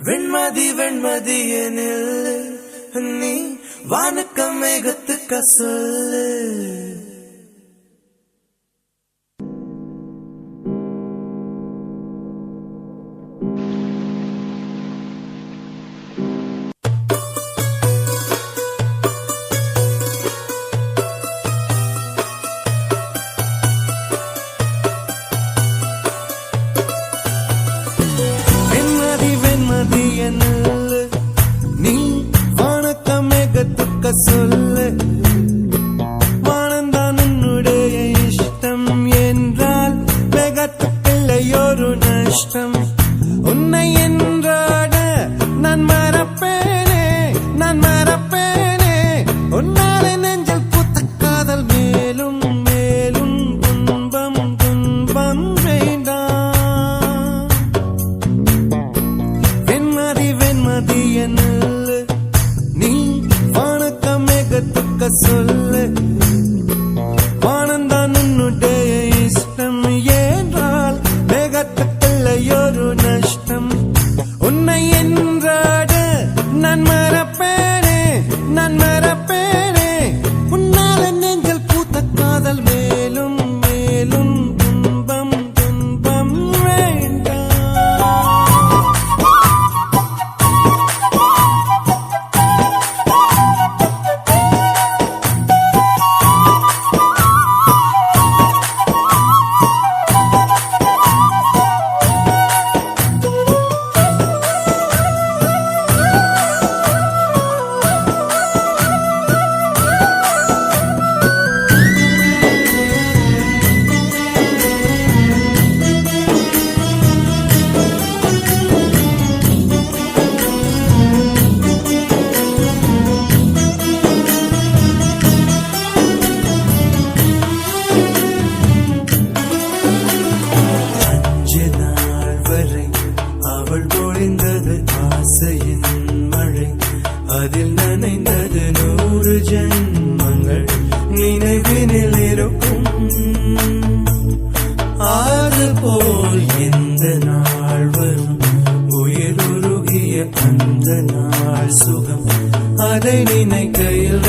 வெண்மதி வெண்மதி எனில் நீ வானுக்க மேகத்துக்க சொல்லு. நீ வானக்க மேகத்துக்க சொல்லு. வானந்தான் உன்னுடைய இஷ்டம் என்றால் மேகத்துக்கில்லையொரு நஷ்டம். உன்னை என்றாட நான் மறப்பேனே, நான் மறப்பேனே. உன்னால நெஞ்சில் பூத்த காதல் மேலும் மேலும் துன்பம் துன்பம் வேண்டாம். வெண்மதி என்னல்ல நீ வானக்க மேகத்துக்க சொல்லு. வானந்தான் உன்னுடைய இஷ்டம் என்றால் மேகத்துக்கில்லையொரு நஷ்டம். உன்னை என்றாட நான் மறப்பேனே, நான் மறப்பேனே. உன்னால நெஞ்சில் பூத்த காதல் மேலும் மேலும் துன்பம் துன்பம் வேண்டாம். அவள் பொழிந்தது ஆசையின் மழை, அதில் நனைந்தது 100 ஜென்மங்கள் நினைவினில் இருக்கும். அதுபோல் எந்த நாள் வரும் உயிருருகிய அந்த நாள் சுகம், அதை நினைக்கையில்